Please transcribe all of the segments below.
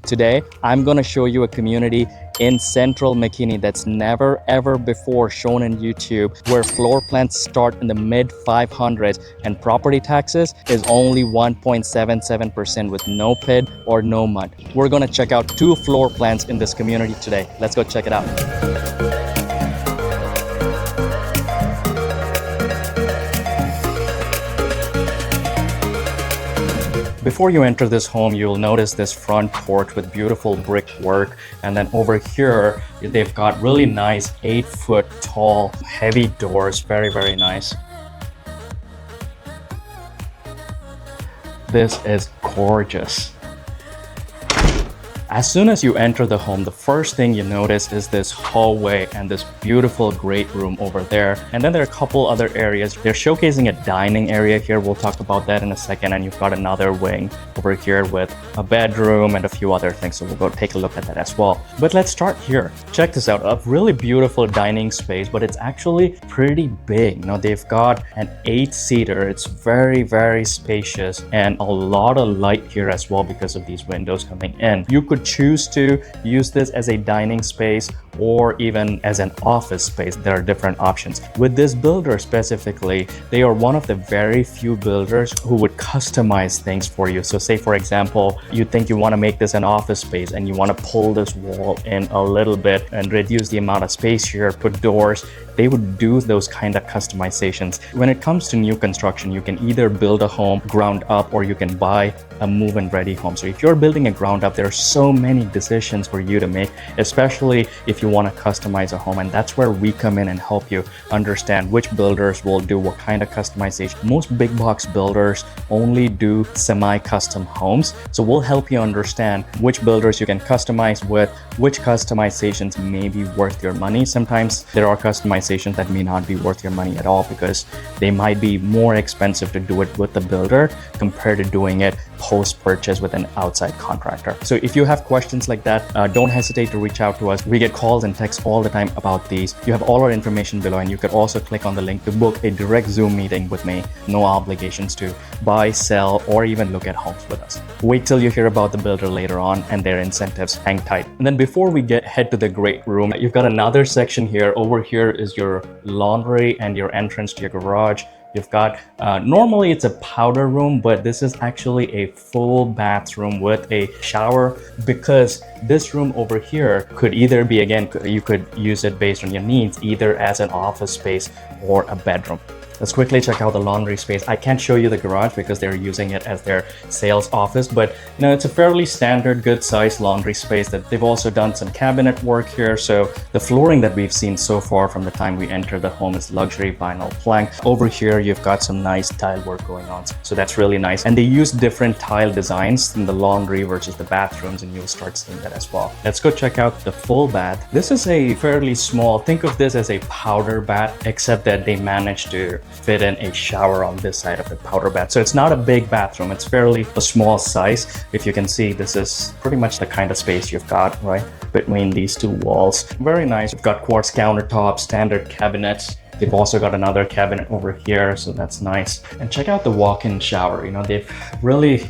Today, I'm gonna show you a community in Central McKinney that's never ever before shown in YouTube, where floor plans start in the mid 500s and property taxes is only 1.77% with no PID or no MUD. We're gonna check out 2 floor plans in this community today. Let's go check it out. Before you enter this home, you'll notice this front porch with beautiful brickwork, and then over here they've got really nice 8-foot tall heavy doors. Very nice. This is gorgeous. As soon as you enter the home, the first thing you notice is this hallway and this beautiful great room over there. And then there are a couple other areas. They're showcasing a dining area here. We'll talk about that in a second. And you've got another wing over here with a bedroom and a few other things. So we'll go take a look at that as well. But let's start here. Check this out. A really beautiful dining space, but it's actually pretty big. Now they've got an 8-seater. It's very spacious and a lot of light here as well because of these windows coming in. You could choose to use this as a dining space or even as an office space. There are different options. With this builder specifically, they are one of the very few builders who would customize things for you. So say for example, you think you want to make this an office space and you want to pull this wall in a little bit and reduce the amount of space here, put doors. They would do those kind of customizations. When it comes to new construction, you can either build a home ground up or you can buy a move-in ready home. So if you're building a ground up, there are so many decisions for you to make, especially if you want to customize a home. And that's where we come in and help you understand which builders will do what kind of customization. Most big box builders only do semi-custom homes. So we'll help you understand which builders you can customize with, which customizations may be worth your money. Sometimes there are customizations that may not be worth your money at all because they might be more expensive to do it with the builder compared to doing it post-purchase with an outside contractor. So if you have questions like that, don't hesitate to reach out to us. We get calls and texts all the time about these. You have all our information below, and you could also click on the link to book a direct Zoom meeting with me. No obligations to buy, sell, or even look at homes with us. Wait till you hear about the builder later on and their incentives. Hang tight. And then before we head to the great room, you've got another section here. Over here is your laundry and your entrance to your garage. You've got, normally it's a powder room, but this is actually a full bathroom with a shower, because this room over here could either be, again, you could use it based on your needs, either as an office space or a bedroom. Let's quickly check out the laundry space. I can't show you the garage because they're using it as their sales office, but you know, it's a fairly standard, good sized laundry space. That they've also done some cabinet work here. So the flooring that we've seen so far from the time we enter the home is luxury vinyl plank. Over here, you've got some nice tile work going on. So that's really nice. And they use different tile designs in the laundry versus the bathrooms, and you'll start seeing that as well. Let's go check out the full bath. This is a fairly small, think of this as a powder bath, except that they managed to fit in a shower on this side of the powder bath. So it's not a big bathroom, it's fairly a small size. If you can see, this is pretty much the kind of space you've got right between these 2 walls. Very nice. You've got quartz countertops, standard cabinets. They've also got another cabinet over here, so that's nice. And check out the walk-in shower. You know, they've really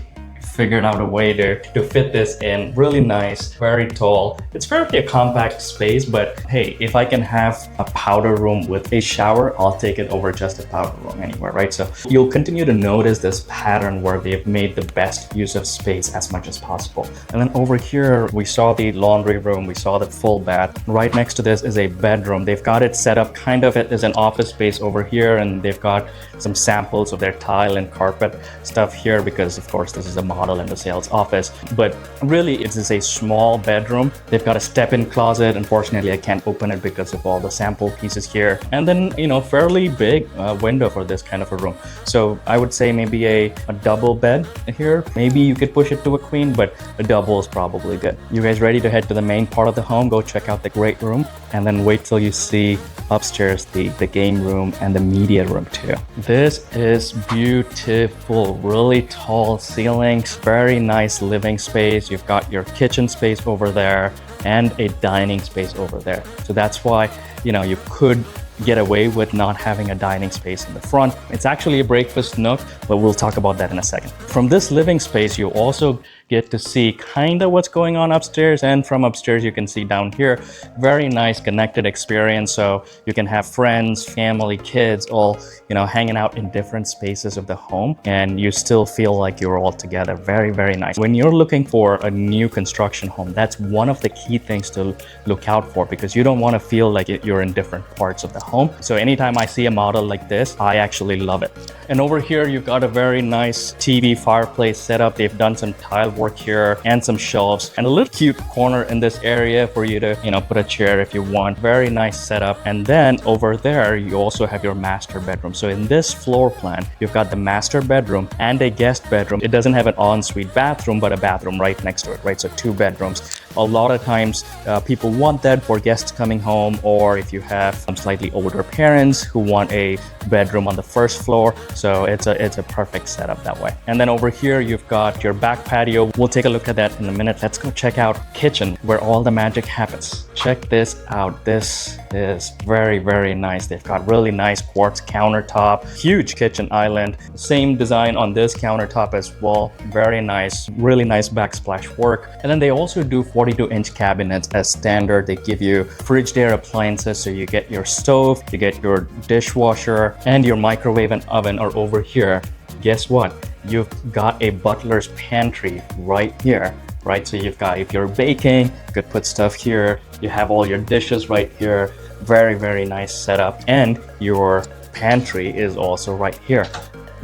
figured out a way to fit this in. Really nice, very tall. It's fairly a compact space, but hey, if I can have a powder room with a shower, I'll take it over just a powder room anywhere, right? So you'll continue to notice this pattern where they've made the best use of space as much as possible. And then over here, we saw the laundry room, we saw the full bath. Right next to this is a bedroom. They've got it set up kind of as an office space over here, and they've got some samples of their tile and carpet stuff here because of course this is a model in the sales office. But really it is a small bedroom. They've got a step-in closet. Unfortunately, I can't open it because of all the sample pieces here. And then, you know, fairly big window for this kind of a room. So I would say maybe a double bed here. Maybe you could push it to a queen, but a double is probably good. You guys ready to head to the main part of the home? Go check out the great room, and then wait till you see upstairs the game room and the media room too. This is beautiful. Really tall ceilings, very nice living space. You've got your kitchen space over there and a dining space over there. So that's why, you know, you could get away with not having a dining space in the front. It's actually a breakfast nook, but we'll talk about that in a second. From this living space, you also get to see kind of what's going on upstairs, and from upstairs you can see down here. Very nice connected experience, so you can have friends, family, kids all, you know, hanging out in different spaces of the home, and you still feel like you're all together. Very, very nice. When you're looking for a new construction home, that's one of the key things to look out for, because you don't want to feel like you're in different parts of the home. So anytime I see a model like this, I actually love it. And over here you've got a very nice TV fireplace setup. They've done some tile work here and some shelves, and a little cute corner in this area for you to, you know, put a chair if you want. Very nice setup. And then over there you also have your master bedroom. So in this floor plan, you've got the master bedroom and a guest bedroom. It doesn't have an ensuite bathroom, but a bathroom right next to it, right? So 2 bedrooms. A lot of times people want that for guests coming home, or if you have some slightly older parents who want a bedroom on the first floor. So it's a perfect setup that way. And then over here you've got your back patio. We'll take a look at that in a minute. Let's go check out kitchen, where all the magic happens. Check this out. This is very, very nice. They've got really nice quartz countertop, huge kitchen island, same design on this countertop as well. Very nice, really nice backsplash work. And then they also do 42-inch cabinets as standard. They give you Frigidaire appliances, so you get your stove, you get your dishwasher, and your microwave and oven are over here. Guess what? You've got a butler's pantry right here. Right, so you've got, if you're baking, you could put stuff here. You have all your dishes right here. Very, very nice setup. And your pantry is also right here.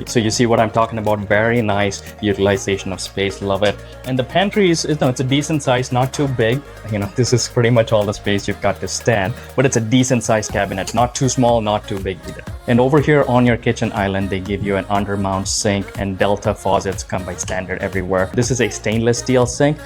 So you see what I'm talking about. Very nice utilization of space. Love it. And the pantry is, no, it's a decent size, not too big. You know, this is pretty much all the space you've got to stand, but it's a decent sized cabinet, not too small, not too big either. And over here on your kitchen island, they give you an undermount sink, and Delta faucets come by standard everywhere. This is a stainless steel sink.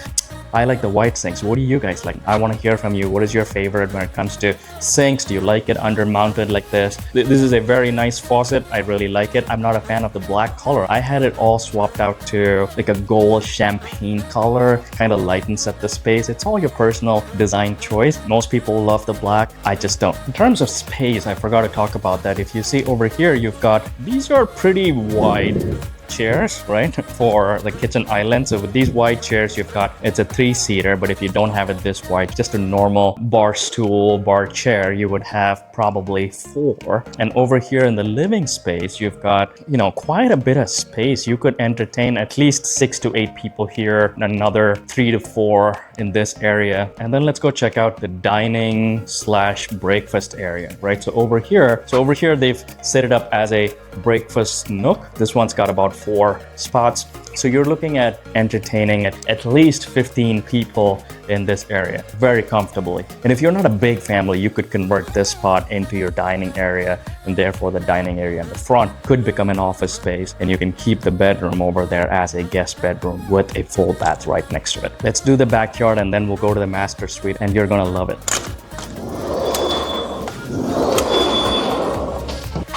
I like the white sinks. What do you guys like? I want to hear from you. What is your favorite when it comes to sinks? Do you like it undermounted like this? This is a very nice faucet. I really like it. I'm not a fan of the black color. I had it all swapped out to like a gold champagne color. Kind of lightens up the space. It's all your personal design choice. Most people love the black. I just don't. In terms of space, I forgot to talk about that. If you see over here, you've got, these are pretty wide chairs, right, for the kitchen island. So with these wide chairs, you've got, it's a 3-seater, but if you don't have it this wide, just a normal bar stool, bar chair, you would have probably 4. And over here in the living space, you've got, you know, quite a bit of space. You could entertain at least 6 to 8 people here, another 3 to 4 in this area. And then let's go check out the dining slash breakfast area, right? So over here they've set it up as a breakfast nook. This one's got about 4 spots. So you're looking at entertaining at least 15 people in this area very comfortably. And if you're not a big family, you could convert this spot into your dining area, and therefore the dining area in the front could become an office space, and you can keep the bedroom over there as a guest bedroom with a full bath right next to it. Let's do the backyard, and then we'll go to the master suite, and you're gonna love it.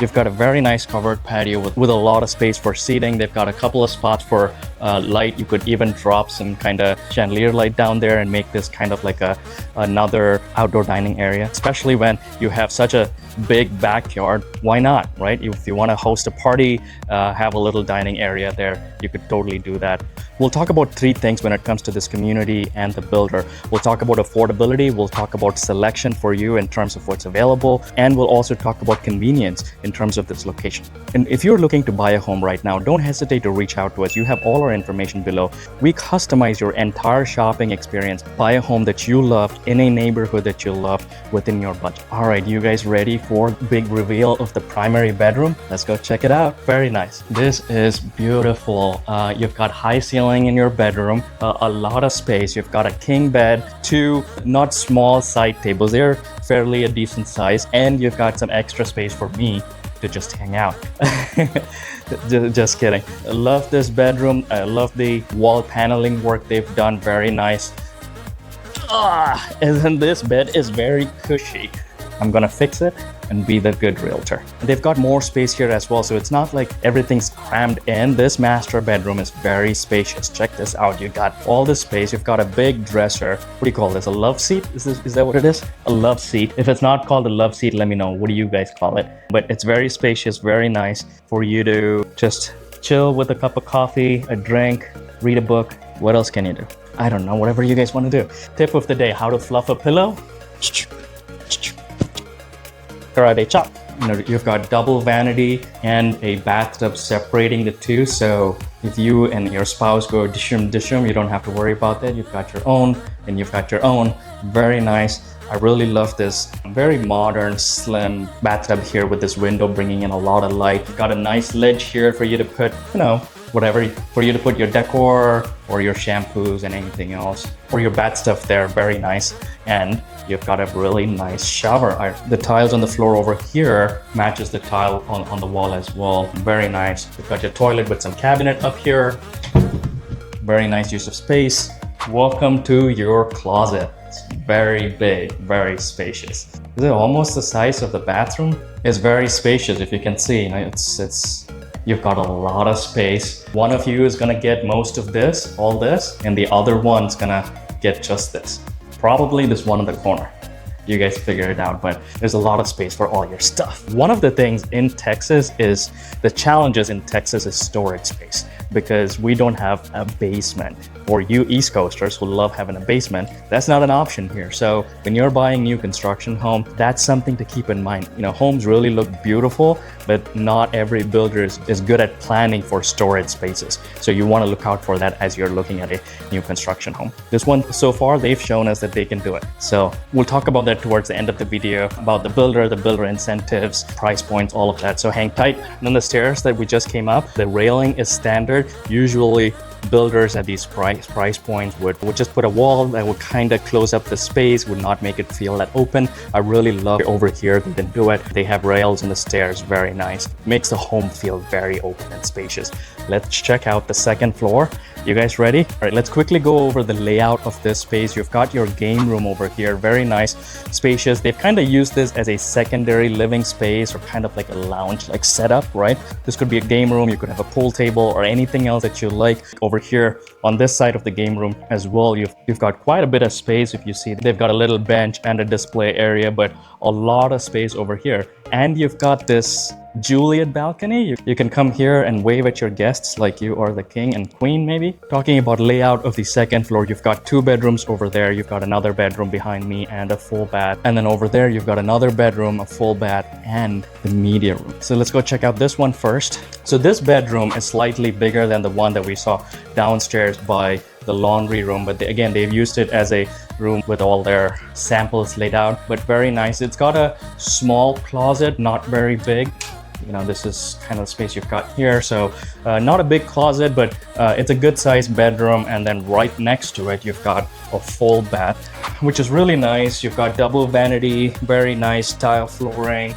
You've got a very nice covered patio with a lot of space for seating. They've got a couple of spots for light. You could even drop some kind of chandelier light down there and make this kind of like another outdoor dining area, especially when you have such a big backyard. Why not, right? If you want to host a party, have a little dining area there, you could totally do that. We'll talk about 3 things when it comes to this community and the builder. We'll talk about affordability, we'll talk about selection for you in terms of what's available, and we'll also talk about convenience in terms of this location. And if you're looking to buy a home right now, don't hesitate to reach out to us. You have all our information below. We customize your entire shopping experience. Buy a home that you loved in a neighborhood that you loved within your budget. All right, you guys ready for big reveal of the primary bedroom? Let's go check it out. Very nice. This is beautiful. You've got high ceiling in your bedroom, a lot of space. You've got a king bed, 2 not small side tables. They're fairly a decent size, and you've got some extra space for me to just hang out. Just kidding. I love this bedroom. I love the wall paneling work they've done. Very nice. And then this bed is very cushy. I'm gonna fix it and be the good realtor. They've got more space here as well, so it's not like everything's crammed in. This master bedroom is very spacious. Check this out. You got all this space. You've got a big dresser. What do you call this? A love seat? Is that what it is? A love seat. If it's not called a love seat, let me know. What do you guys call it? But it's very spacious, very nice for you to just chill with a cup of coffee, a drink, read a book. What else can you do? I don't know, whatever you guys want to do. Tip of the day, how to fluff a pillow. Karate chop. You know, you've got double vanity and a bathtub separating the two. So if you and your spouse go dishum, you don't have to worry about that. You've got your own and you've got your own. Very nice. I really love this very modern, slim bathtub here with this window bringing in a lot of light. Got a nice ledge here for you to put, you know, whatever, for you to put your decor or your shampoos and anything else, or your bath stuff there. Very nice. And you've got a really nice shower. The tiles on the floor over here matches the tile on the wall as well. Very nice. You've got your toilet with some cabinet up here. Very nice use of space. Welcome to your closet. It's very big, very spacious. Is it almost the size of the bathroom? It's very spacious, if you can see. You've got a lot of space. One of you is gonna get most of this, all this, and the other one's gonna get just this. Probably this one in the corner. You guys figure it out, but there's a lot of space for all your stuff. One of the things in Texas is, the challenges in Texas is storage space, because we don't have a basement. For you East Coasters who love having a basement, that's not an option here. So when you're buying new construction home, that's something to keep in mind. You know, homes really look beautiful, but not every builder is good at planning for storage spaces. So you want to look out for that as you're looking at a new construction home. This one, so far, they've shown us that they can do it. So we'll talk about that towards the end of the video, about the builder incentives, price points, all of that. So hang tight. And then the stairs that we just came up, the railing is standard. Usually builders at these price points would just put a wall that would kind of close up the space, would not make it feel that open. I really love over here they didn't do it. They have rails in the stairs, very nice. Makes the home feel very open and spacious. Let's check out the second floor. You guys ready? All right, let's quickly go over the layout of this space. You've got your game room over here, very nice, spacious. They've kind of used this as a secondary living space, or kind of like a lounge like setup, right? This could be a game room. You could have a pool table or anything else that you like. Over here on this side of the game room as well, you've got quite a bit of space. If you see, they've got a little bench and a display area, but a lot of space over here. And you've got this Juliet balcony. You can come here and wave at your guests like you are the king and queen, maybe. Talking about layout of the second floor, you've got 2 bedrooms over there. You've got another bedroom behind me and a full bath. And then over there, you've got another bedroom, a full bath, and the media room. So let's go check out this one first. So this bedroom is slightly bigger than the one that we saw downstairs by the laundry room, but again, they've used it as a room with all their samples laid out, but very nice. It's got a small closet, not very big. You know, this is kind of the space you've got here. So not a big closet, but it's a good sized bedroom. And then right next to it, you've got a full bath, which is really nice. You've got double vanity, very nice tile flooring.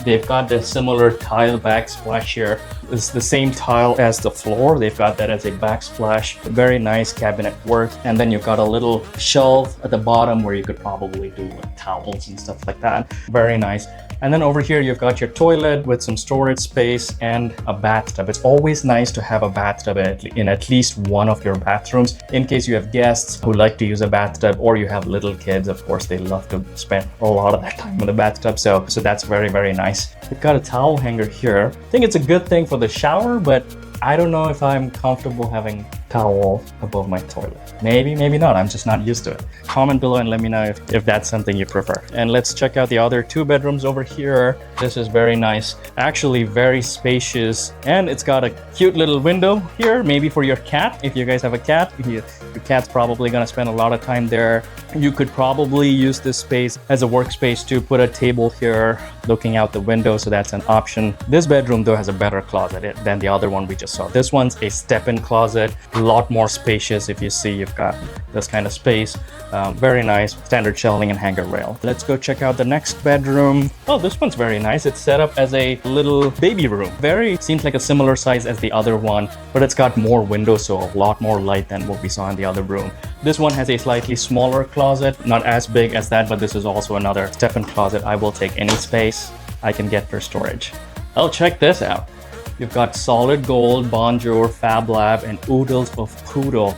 They've got the similar tile backsplash here. It's the same tile as the floor. They've got that as a backsplash. Very nice cabinet work. And then you've got a little shelf at the bottom where you could probably do like towels and stuff like that. Very nice. And then over here, you've got your toilet with some storage space and a bathtub. It's always nice to have a bathtub in at least one of your bathrooms, in case you have guests who like to use a bathtub, or you have little kids. Of course, they love to spend a lot of their time in the bathtub. So that's very, very nice. We've got a towel hanger here. I think it's a good thing for the shower, but I don't know if I'm comfortable having towel above my toilet. Maybe, maybe not. I'm just not used to it. Comment below and let me know if that's something you prefer. And let's check out the other 2 bedrooms over here. This is very nice. Actually very spacious. And it's got a cute little window here, maybe for your cat. If you guys have a cat, your cat's probably gonna spend a lot of time there. You could probably use this space as a workspace to put a table here looking out the window, so that's an option. This bedroom though has a better closet than the other one we just saw. This one's a step-in closet, a lot more spacious. If you see, you've got this kind of space. Very nice, standard shelving and hanger rail. Let's go check out the next bedroom. Oh, this one's very nice. It's set up as a little baby room. Seems like a similar size as the other one, but it's got more windows, so a lot more light than what we saw in the other room. This one has a slightly smaller closet, not as big as that, but this is also another step-in closet. I will take any space I can get for storage. Oh, check this out. You've got solid gold, Bonjour, Fab Lab, and oodles of poodle.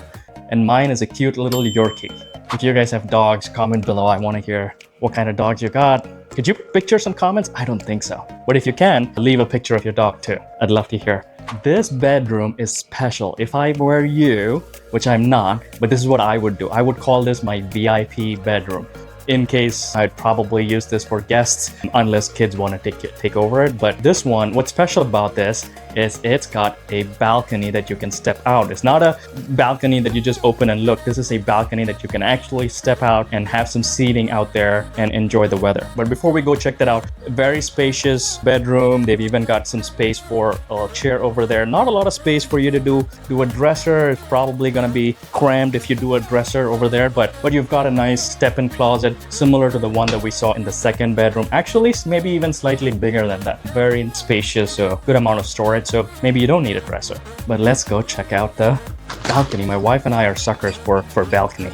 And mine is a cute little Yorkie. If you guys have dogs, comment below. I want to hear what kind of dogs you got. Could you picture some comments? I don't think so. But if you can, leave a picture of your dog too. I'd love to hear This bedroom is special. If I were you, which I'm not, but this is what I would do. I would call this my VIP bedroom. In case I'd probably use this for guests unless kids want to take over it. But this one, what's special about this is it's got a balcony that you can step out. It's not a balcony that you just open and look. This is a balcony that you can actually step out and have some seating out there and enjoy the weather. But before we go check that out, very spacious bedroom. They've even got some space for a chair over there. Not a lot of space for you to do a dresser. It's probably gonna be crammed if you do a dresser over there, but you've got a nice step-in closet similar to the one that we saw in the second bedroom. Actually, maybe even slightly bigger than that. Very spacious, so good amount of storage. So maybe you don't need a dresser. But let's go check out the balcony. My wife and I are suckers for balcony.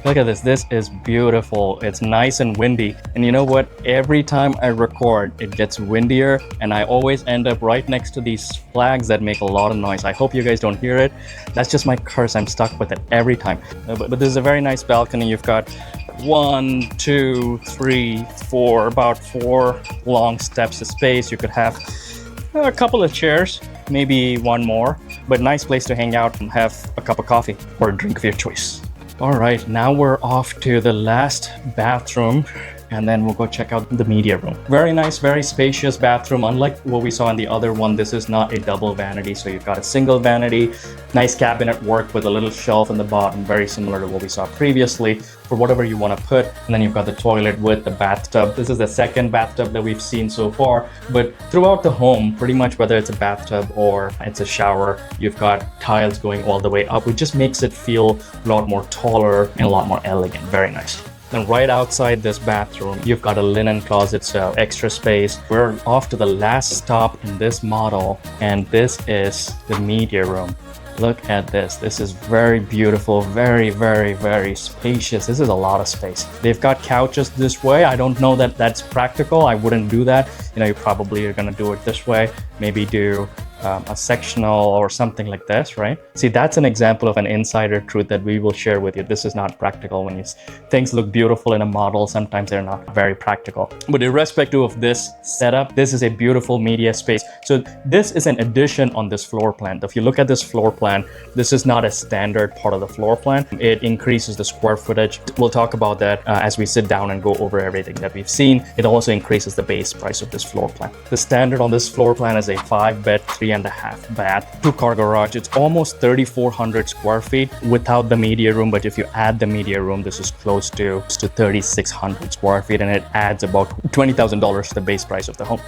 Look at this. This is beautiful. It's nice and windy. And you know what? Every time I record, it gets windier, and I always end up right next to these flags that make a lot of noise. I hope you guys don't hear it. That's just my curse. I'm stuck with it every time. But this is a very nice balcony. You've got 1, 2, 3, 4, about 4 long steps of space. You could have a couple of chairs, maybe one more, but nice place to hang out and have a cup of coffee or a drink of your choice. All right, now we're off to the last bathroom, and then we'll go check out the media room. Very nice, very spacious bathroom. Unlike what we saw in the other one, this is not a double vanity. So you've got a single vanity, nice cabinet work with a little shelf in the bottom, very similar to what we saw previously for whatever you want to put. And then you've got the toilet with the bathtub. This is the second bathtub that we've seen so far, but throughout the home, pretty much whether it's a bathtub or it's a shower, you've got tiles going all the way up, which just makes it feel a lot more taller and a lot more elegant. Very nice. And right outside this bathroom, you've got a linen closet, so extra space. We're off to the last stop in this model, and this is the media room. Look at this. This is very beautiful, very, very, very spacious. This is a lot of space. They've got couches this way. I don't know that that's practical. I wouldn't do that. You know, you probably are gonna do it this way. Maybe do a sectional or something like this, right? See, that's an example of an insider truth that we will share with you. This is not practical. When things look beautiful in a model, sometimes they're not very practical. But irrespective of this setup, this is a beautiful media space. So this is an addition on this floor plan. If you look at this floor plan, this is not a standard part of the floor plan. It increases the square footage. We'll talk about that as we sit down and go over everything that we've seen. It also increases the base price of this floor plan. The standard on this floor plan is a 5-bed, 3.5 bath, 2-car garage. It's almost 3,400 square feet without the media room, but if you add the media room, this is close to 3,600 square feet, and it adds about $20,000 to the base price of the home.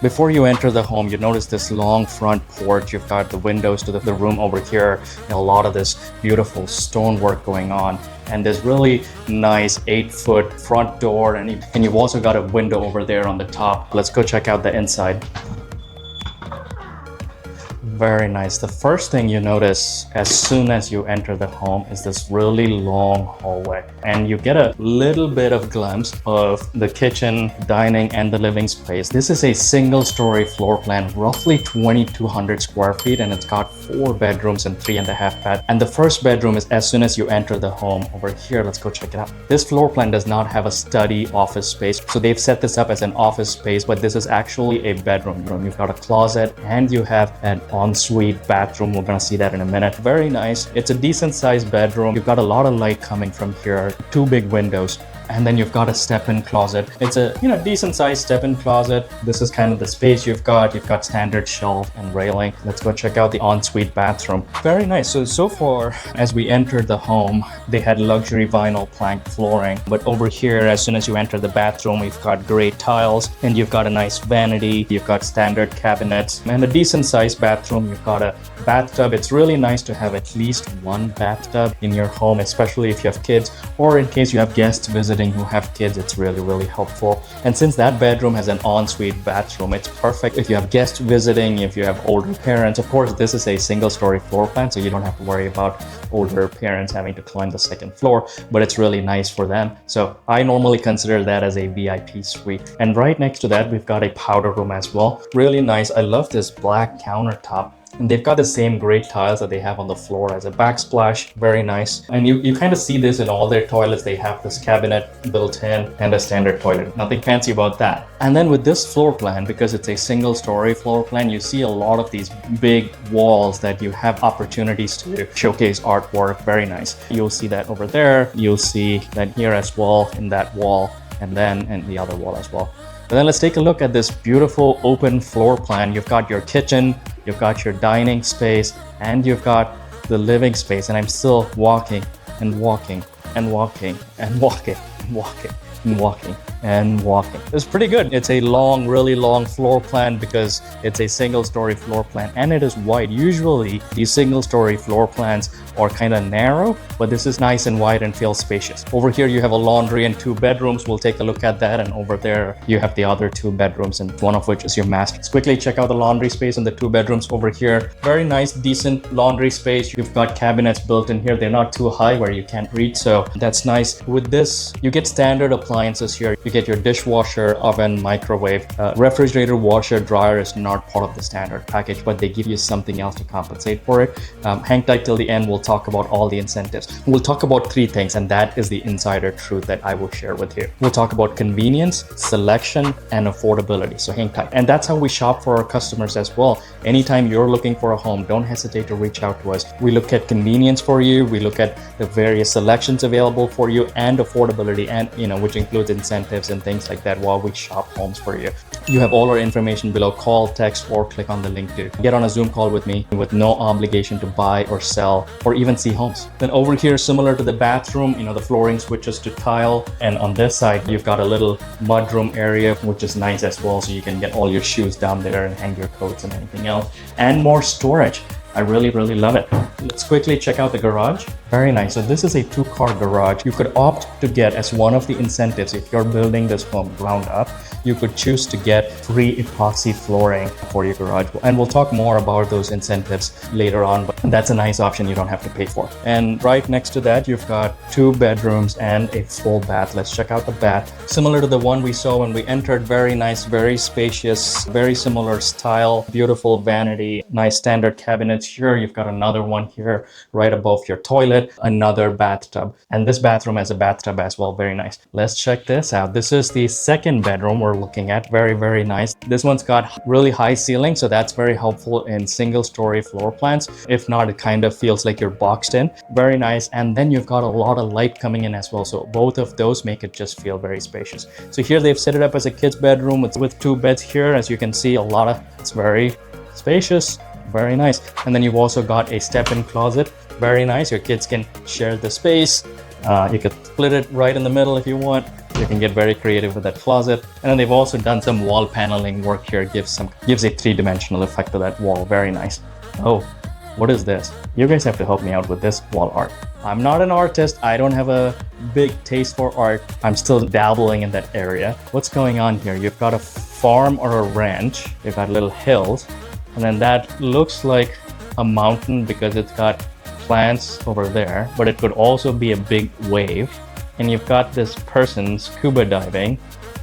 Before you enter the home, you notice this long front porch. You've got the windows to the room over here, and a lot of this beautiful stonework going on. And there's really nice 8-foot front door, and you've also got a window over there on the top. Let's go check out the inside. Very nice. The first thing you notice as soon as you enter the home is this really long hallway, and you get a little bit of glimpse of the kitchen, dining, and the living space. This is a single-story floor plan, roughly 2,200 square feet, and it's got 4 bedrooms and 3.5 baths. And the first bedroom is as soon as you enter the home over here. Let's go check it out. This floor plan does not have a study office space, so they've set this up as an office space, but this is actually a bedroom. You've got a closet, and you have an ensuite bathroom. We're gonna see that in a minute. Very nice. It's a decent sized bedroom. You've got a lot of light coming from here. 2 big windows. And then you've got a step-in closet. It's a decent sized step-in closet. This is kind of the space you've got. You've got standard shelf and railing. Let's go check out the ensuite bathroom. Very nice. So far, as we entered the home, they had luxury vinyl plank flooring. But over here, as soon as you enter the bathroom, we've got gray tiles, and you've got a nice vanity. You've got standard cabinets and a decent sized bathroom. You've got a bathtub. It's really nice to have at least 1 bathtub in your home, especially if you have kids, or in case you have guests visiting who have kids. It's really, really helpful. And since that bedroom has an ensuite bathroom, it's perfect if you have guests visiting, if you have older parents. Of course, this is a single-story floor plan, so you don't have to worry about older parents having to climb the 2nd floor, but it's really nice for them. So I normally consider that as a VIP suite. And right next to that, we've got a powder room as well. Really nice. I love this black countertop. And they've got the same great tiles that they have on the floor as a backsplash. Very nice. And you kind of see this in all their toilets. They have this cabinet built in and a standard toilet. Nothing fancy about that. And then with this floor plan, because it's a single story floor plan, you see a lot of these big walls that you have opportunities to showcase artwork. Very nice. You'll see that over there. You'll see that here as well, in that wall, and then in the other wall as well. But then let's take a look at this beautiful open floor plan. You've got your kitchen, you've got your dining space, and you've got the living space. And I'm still walking and walking and walking and walking and walking and walking and walking. It's pretty good. It's a long, really long floor plan because it's a single story floor plan and it is wide. Usually these single story floor plans are kind of narrow, but this is nice and wide and feels spacious. Over here you have a laundry and 2 bedrooms. We'll take a look at that. And over there you have the other 2 bedrooms, and one of which is your master. Let's quickly check out the laundry space and the 2 bedrooms over here. Very nice, decent laundry space. You've got cabinets built in here. They're not too high where you can't reach, so that's nice. With this, you get standard appliances here. You get your dishwasher, oven, microwave, refrigerator, washer, dryer is not part of the standard package, but they give you something else to compensate for it. Hang tight till the end. We'll talk about all the incentives. We'll talk about 3 things, and that is the insider truth that I will share with you. We'll talk about convenience, selection, and affordability. So hang tight. And that's how we shop for our customers as well. Anytime you're looking for a home, don't hesitate to reach out to us. We look at convenience for you. We look at the various selections available for you and affordability, and which includes incentives and things like that while we shop homes for you. You have all our information below. Call, text, or click on the link to get on a Zoom call with me with no obligation to buy or sell or even see homes. Then over here, similar to the bathroom, the flooring switches to tile. And on this side, you've got a little mudroom area, which is nice as well. So you can get all your shoes down there and hang your coats and anything else. And more storage. I really, really love it. Let's quickly check out the garage. Very nice. So this is a 2-car garage. You could opt to get, as one of the incentives, if you're building this home ground up, you could choose to get free epoxy flooring for your garage. And we'll talk more about those incentives later on, but that's a nice option you don't have to pay for. And right next to that, you've got 2 bedrooms and a full bath. Let's check out the bath. Similar to the one we saw when we entered. Very nice, very spacious, very similar style, beautiful vanity, nice standard cabinets. Here you've got another one here right above your toilet, another bathtub, and this bathroom has a bathtub as well. Very nice. Let's check this out. This is the 2nd bedroom we're looking at. Very, very nice. This one's got really high ceiling, so that's very helpful in single story floor plans. If not, it kind of feels like you're boxed in. Very nice. And then you've got a lot of light coming in as well, so both of those make it just feel very spacious. So here they've set it up as a kid's bedroom with 2 beds here. As you can see, it's very spacious. Very nice. And then you've also got a step-in closet. Very nice. Your kids can share the space. You could split it right in the middle if you want. You can get very creative with that closet. And then they've also done some wall paneling work here. Gives a 3-dimensional effect to that wall. Very nice. Oh, what is this? You guys have to help me out with this wall art. I'm not an artist. I don't have a big taste for art. I'm still dabbling in that area. What's going on here? You've got a farm or a ranch. You've got little hills. And then that looks like a mountain because it's got plants over there, but it could also be a big wave. And you've got this person scuba diving.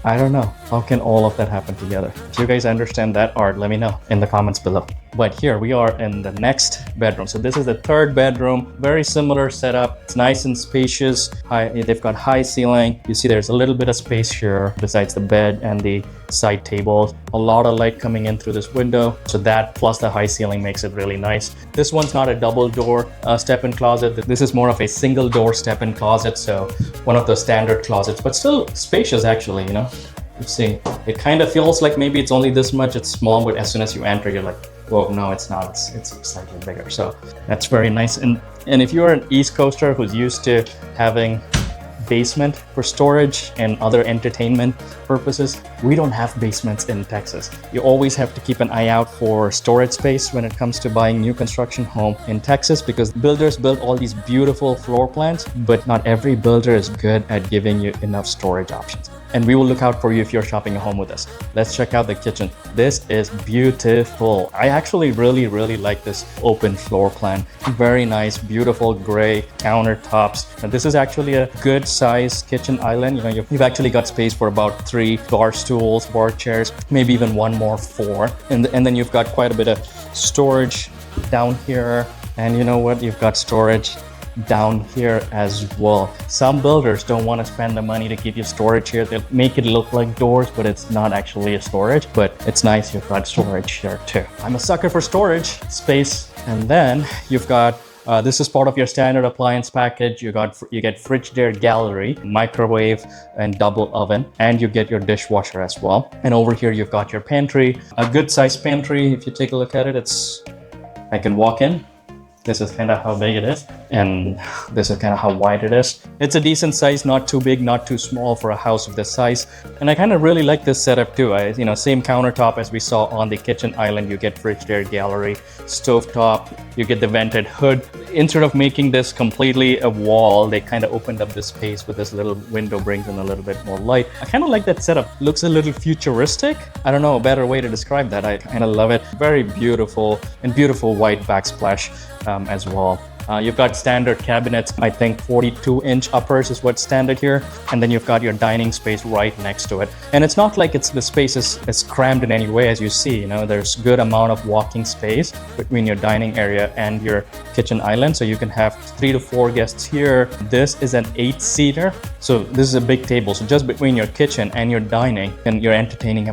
I don't know. How can all of that happen together? If you guys understand that art, let me know in the comments below. But here we are in the next bedroom. So this is the 3rd bedroom. Very similar setup. It's nice and spacious. They've got high ceiling. You see there's a little bit of space here besides the bed and the side tables. A lot of light coming in through this window. So that plus the high ceiling makes it really nice. This one's not a double door step-in closet. This is more of a single door step-in closet. So one of those standard closets, but still spacious actually, You see, it kind of feels like maybe it's only this much. It's small, but as soon as you enter, you're like, whoa, no, it's not. It's slightly bigger. So that's very nice. And if you're an East Coaster who's used to having basement for storage and other entertainment purposes, we don't have basements in Texas. You always have to keep an eye out for storage space when it comes to buying new construction home in Texas, because builders build all these beautiful floor plans, but not every builder is good at giving you enough storage options. And we will look out for you if you're shopping a home with us. Let's check out the kitchen. This is beautiful. I actually really, really like this open floor plan. Very nice, beautiful gray countertops. And this is actually a good size kitchen island. You've actually got space for about 3 bar stools, bar chairs, maybe even one more 4. And then you've got quite a bit of storage down here. And you know what? You've got storage down here as well. Some builders don't want to spend the money to give you storage here. They'll make it look like doors, but it's not actually a storage. But it's nice you've got storage here too. I'm a sucker for storage space. And then you've got this is part of your standard appliance package. You get Frigidaire gallery, microwave, and double oven, and you get your dishwasher as well. And over here you've got your pantry, a good sized pantry. If you take a look at it, I can walk in. This is kind of how big it is, and this is kind of how wide it is. It's a decent size, not too big, not too small for a house of this size. And I kind of really like this setup too. Same countertop as we saw on the kitchen island. You get Frigidaire gallery, stovetop, you get the vented hood. Instead of making this completely a wall, they kind of opened up this space with this little window, brings in a little bit more light. I kind of like that setup. Looks a little futuristic. I don't know a better way to describe that. I kind of love it. Very beautiful, and beautiful white backsplash as well. You've got standard cabinets. I think 42-inch uppers is what's standard here. And then you've got your dining space right next to it. And it's not like the space is crammed in any way, as you see. There's good amount of walking space between your dining area and your kitchen island. So you can have 3 to 4 guests here. This is an 8-seater. So this is a big table. So just between your kitchen and your dining, and you're entertaining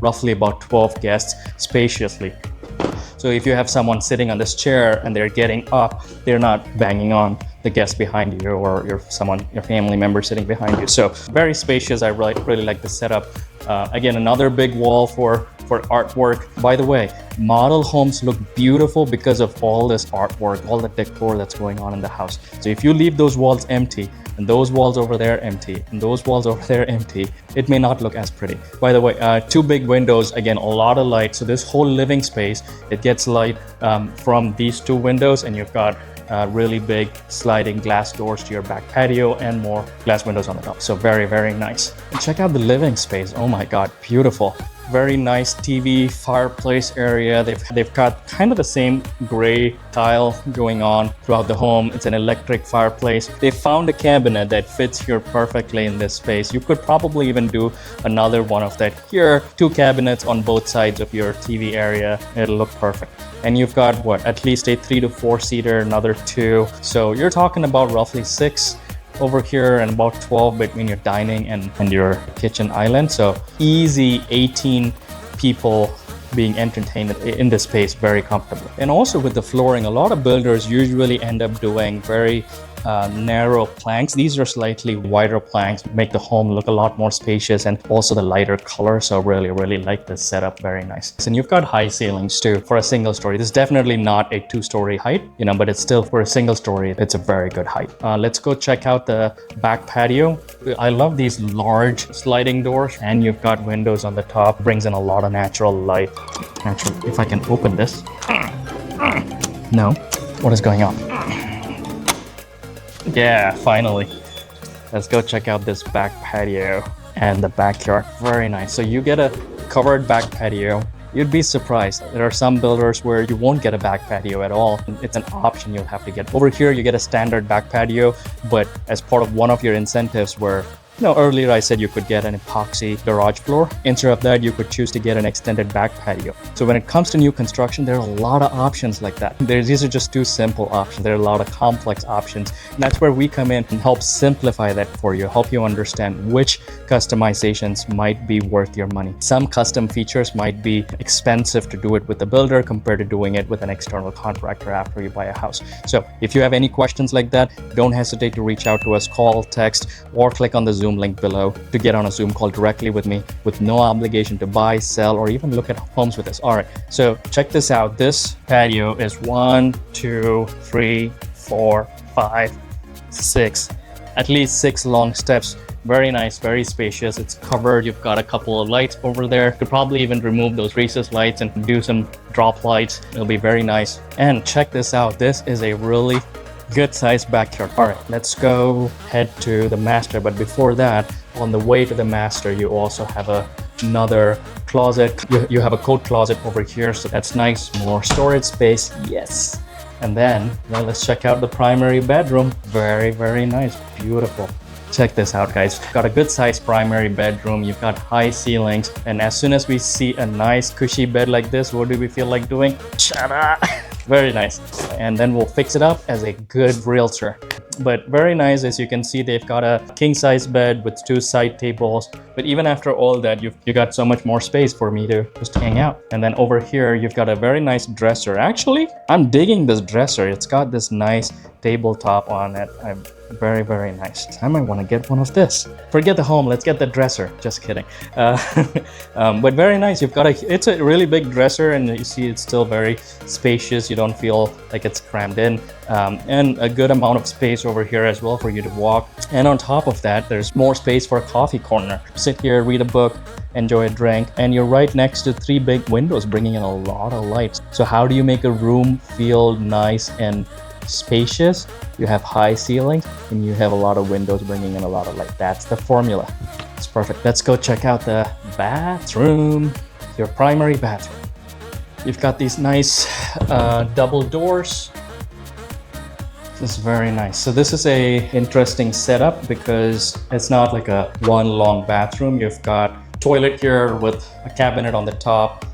roughly about 12 guests spaciously. So if you have someone sitting on this chair and they're getting up, they're not banging on the guest behind you or your family member sitting behind you. So very spacious. I really like the setup. Again, another big wall for artwork. By the way, model homes look beautiful because of all this artwork, all the decor that's going on in the house. So if you leave those walls empty, and those walls over there empty, and those walls over there empty, it may not look as pretty. By the way, 2 big windows, again, a lot of light. So this whole living space, it gets light from these 2 windows, and you've got really big sliding glass doors to your back patio and more glass windows on the top. So very, very nice. And check out the living space. Oh my God, beautiful. Very nice TV fireplace area. They've got kind of the same gray tile going on throughout the home. It's an electric fireplace. They found a cabinet that fits here perfectly in this space. You could probably even do another one of that here. 2 cabinets on both sides of your TV area. It'll look perfect. And you've got at least a 3 to 4 seater, another 2. So you're talking about roughly 6 over here and about 12 between your dining and your kitchen island. So easy 18 people being entertained in this space very comfortably. And also with the flooring, a lot of builders usually end up doing very narrow planks. These are slightly wider planks, make the home look a lot more spacious, and also the lighter color. So really like this setup. Very nice. And you've got high ceilings too for a single story. This is definitely not a 2-story height, but it's still, for a single story, it's a very good height. Let's go check out the back patio. I love these large sliding doors, and you've got windows on the top. Brings in a lot of natural light. Actually, if I can open this. No, what is going on? Yeah, finally. Let's go check out this back patio and the backyard. Very nice. So you get a covered back patio. You'd be surprised. There are some builders where you won't get a back patio at all. It's an option you'll have to get. Over here, you get a standard back patio, but as part of one of your incentives where earlier I said you could get an epoxy garage floor. Instead of that, you could choose to get an extended back patio. So when it comes to new construction, there are a lot of options like that. These are just 2 simple options. There are a lot of complex options. And that's where we come in and help simplify that for you, help you understand which customizations might be worth your money. Some custom features might be expensive to do it with the builder compared to doing it with an external contractor after you buy a house. So if you have any questions like that, don't hesitate to reach out to us, call, text, or click on the Zoom link below to get on a Zoom call directly with me with no obligation to buy, sell, or even look at homes with us. All right, so check this out. This patio is 1, 2, 3, 4, 5, 6, at least 6 long steps. Very nice, very spacious. It's covered. You've got a couple of lights over there. Could probably even remove those recessed lights and do some drop lights. It'll be very nice. And check this out. This is a really good sized backyard. All right, let's go head to the master. But before that, on the way to the master, you also have another closet. You have a coat closet over here, so that's nice. More storage space, yes. And then, let's check out the primary bedroom. Very, very nice, beautiful. Check this out, guys. Got a good sized primary bedroom. You've got high ceilings. And as soon as we see a nice cushy bed like this, what do we feel like doing? Shut up. Very nice. And then we'll fix it up as a good realtor. But very nice. As you can see, they've got a king size bed with 2 side tables. But even after all that, you got so much more space for me to just hang out. And then over here, you've got a very nice dresser. Actually, I'm digging this dresser. It's got this nice tabletop on it. I'm very nice. I might want to get one of this. Forget the home, let's get the dresser. Just kidding. But very nice. It's a really big dresser, and you see it's still very spacious. You don't feel like it's crammed in, and a good amount of space over here as well for you to walk. And on top of that, there's more space for a coffee corner. Sit here, read a book, enjoy a drink, and you're right next to 3 big windows bringing in a lot of lights. So how do you make a room feel nice and spacious? You have high ceilings and you have a lot of windows bringing in a lot of light. That's the formula. It's perfect. Let's go check out the bathroom, your primary bathroom. You've got these nice double doors. This is very nice. So this is a interesting setup because it's not like a one long bathroom. You've got toilet here with a cabinet on the top.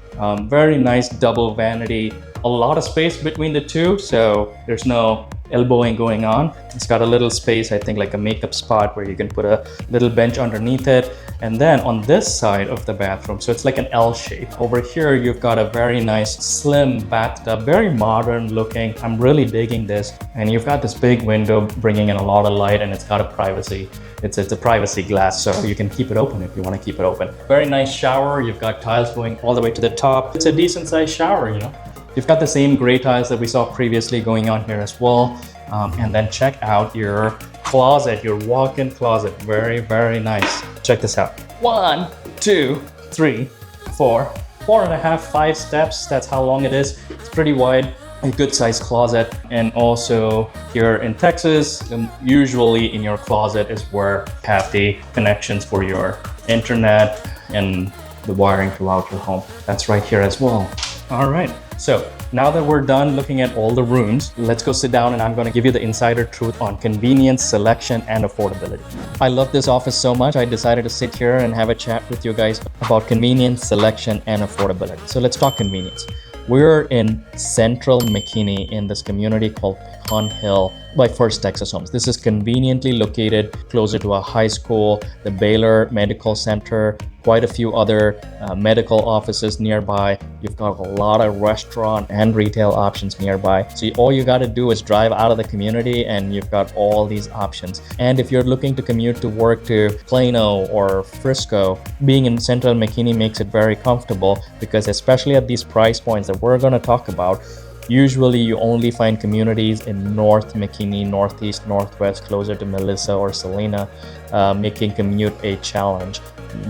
Very nice double vanity. A lot of space between the two, so there's no elbowing going on. It's got a little space, I think like a makeup spot where you can put a little bench underneath it. And then on this side of the bathroom, so it's like an L shape. Over here, you've got a very nice slim bathtub, very modern looking. I'm really digging this. And you've got this big window bringing in a lot of light, and it's got a privacy. It's a privacy glass, so you can keep it open if you want to keep it open. Very nice shower. You've got tiles going all the way to the top. It's a decent sized shower, you know. You've got the same gray tiles that we saw previously going on here as well. And then check out your closet, your walk-in closet. Very nice. Check this out. 1, 2, 3, 4, 4.5, 5 steps. That's how long it is. It's pretty wide. A good sized closet. And also here in Texas, usually in your closet is where you have the connections for your internet and the wiring throughout your home. That's right here as well. All right. So now that we're done looking at all the rooms, let's go sit down and I'm going to give you the insider truth on convenience, selection, and affordability. I love this office so much, I decided to sit here and have a chat with you guys about convenience, selection, and affordability. So let's talk convenience. We're in Central McKinney in this community called Pecan Hill by First Texas Homes. This is conveniently located closer to a high school, the Baylor Medical Center, quite a few other medical offices nearby. You've got a lot of restaurant and retail options nearby. So all you got to do is drive out of the community and you've got all these options. And if you're looking to commute to work to Plano or Frisco, being in Central McKinney makes it very comfortable because especially at these price points that we're going to talk about, usually you only find communities in North McKinney, Northeast, Northwest, closer to Melissa or Salina, making commute a challenge.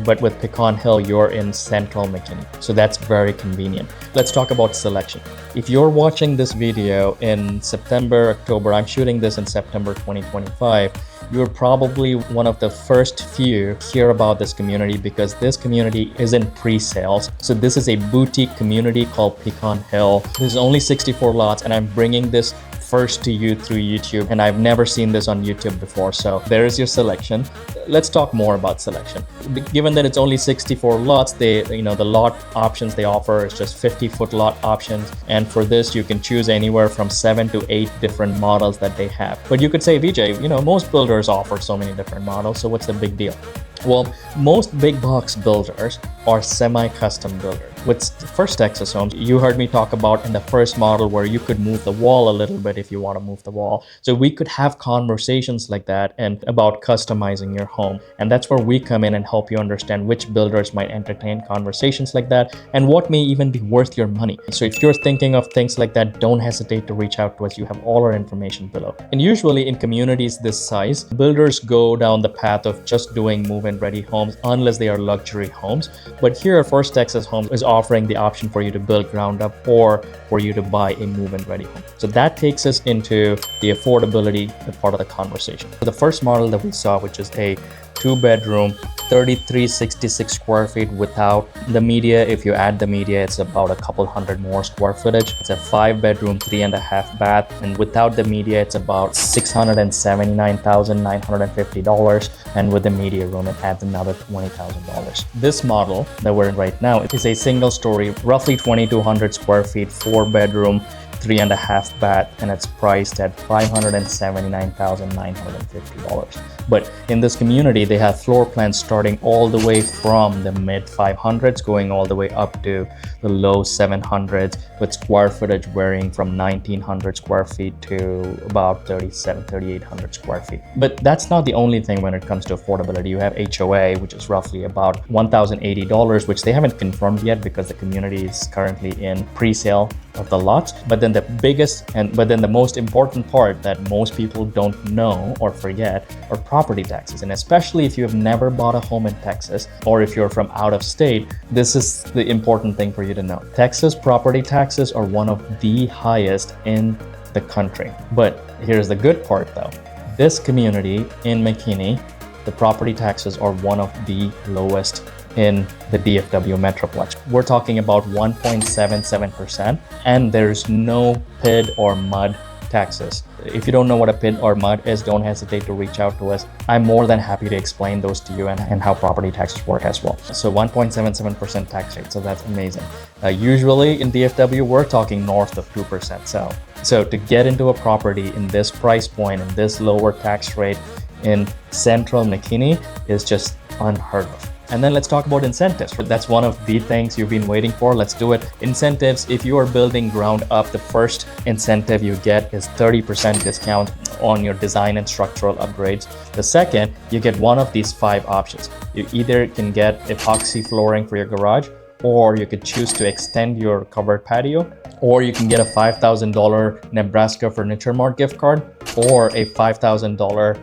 But with Pecan Hill, you're in Central McKinney. So that's very convenient. Let's talk about selection. If you're watching this video in September, October, I'm shooting this in September 2025, you're probably one of the first few to hear about this community because this community is in pre-sales. So this is a boutique community called Pecan Hill. There's only 64 lots and I'm bringing this first to you through YouTube, and I've never seen this on YouTube before. So there is your selection. Let's talk more about selection. Given that it's only 64 lots, the lot options they offer is just 50-foot lot options, and for this you can choose anywhere from 7 to 8 different models that they have. But you could say, VJ, most builders offer so many different models, so what's the big deal? Well, most big box builders are semi-custom builders. With First Texas Homes, you heard me talk about in the first model where you could move the wall a little bit if you want to move the wall. So we could have conversations like that and about customizing your home. And that's where we come in and help you understand which builders might entertain conversations like that and what may even be worth your money. So if you're thinking of things like that, don't hesitate to reach out to us. You have all our information below. And usually in communities this size, builders go down the path of just doing move-in ready homes unless they are luxury homes. But here First Texas Homes is offering the option for you to build ground up or for you to buy a move-in ready home. So that takes us into the affordability part of the conversation. So the first model that we saw, which is a 2-bedroom, 3366 square feet without the media. If you add the media, it's about a couple hundred more square footage. It's a 5-bedroom, 3.5 bath, and without the media, it's about $679,950, and with the media room, it adds another $20,000. This model that we're in right now is a single-story, roughly 2,200 square feet, 4-bedroom, 3.5 bath, and it's priced at $579,950. But in this community, they have floor plans starting all the way from the mid 500s going all the way up to the low 700s, with square footage varying from 1,900 square feet to about 3,800 square feet. But that's not the only thing when it comes to affordability. You have HOA, which is roughly about $1,080, which they haven't confirmed yet because the community is currently in pre-sale of the lots. But then the most important part that most people don't know or forget are property taxes. And especially if you have never bought a home in Texas, or if you're from out of state, this is the important thing for you to know. Texas property taxes are one of the highest in the country. But here's the good part though. This community in McKinney, the property taxes are one of the lowest in the DFW Metroplex. We're talking about 1.77%, and there's no PID or MUD taxes. If you don't know what a PID or MUD is, don't hesitate to reach out to us. I'm more than happy to explain those to you and how property taxes work as well. So 1.77% tax rate, so that's amazing. Usually in DFW, we're talking north of 2%. So to get into a property in this price point and this lower tax rate in Central McKinney is just unheard of. And then let's talk about incentives. That's one of the things you've been waiting for. Let's do it. Incentives, if you are building ground up, the first incentive you get is 30% discount on your design and structural upgrades. The second, you get one of these 5 options. You either can get epoxy flooring for your garage, or you could choose to extend your covered patio, or you can get a $5,000 Nebraska Furniture Mart gift card, or a $5,000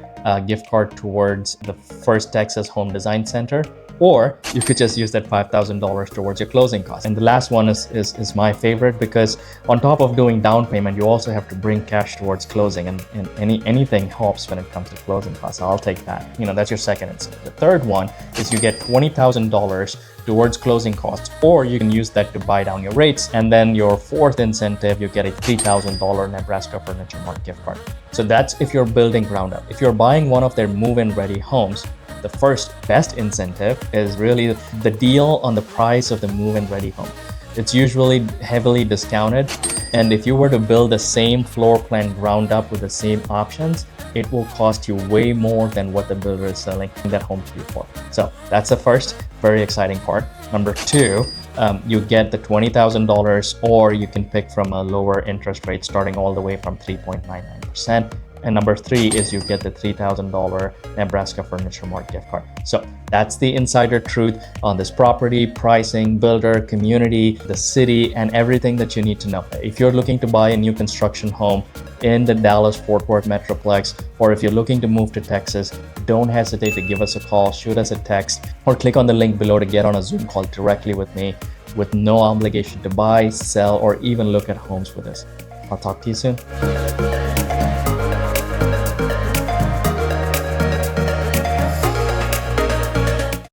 gift card towards the First Texas Home Design Center, or you could just use that $5,000 towards your closing costs. And the last one is my favorite, because on top of doing down payment, you also have to bring cash towards closing, and anything helps when it comes to closing costs. So I'll take that. That's your second incentive. The third one is you get $20,000 towards closing costs, or you can use that to buy down your rates. And then your fourth incentive, you get a $3,000 Nebraska Furniture Mart gift card. So that's if you're building ground up. If you're buying one of their move-in ready homes, the first best incentive is really the deal on the price of the move-in ready home. It's usually heavily discounted, and if you were to build the same floor plan ground up with the same options, it will cost you way more than what the builder is selling that home to you for. So that's the first very exciting part. Number 2, you get the $20,000, or you can pick from a lower interest rate starting all the way from 3.99%. And number 3 is you get the $3,000 Nebraska Furniture Mart gift card. So that's the insider truth on this property, pricing, builder, community, the city, and everything that you need to know. If you're looking to buy a new construction home in the Dallas Fort-Worth Metroplex, or if you're looking to move to Texas, don't hesitate to give us a call, shoot us a text, or click on the link below to get on a Zoom call directly with me with no obligation to buy, sell, or even look at homes with us. I'll talk to you soon.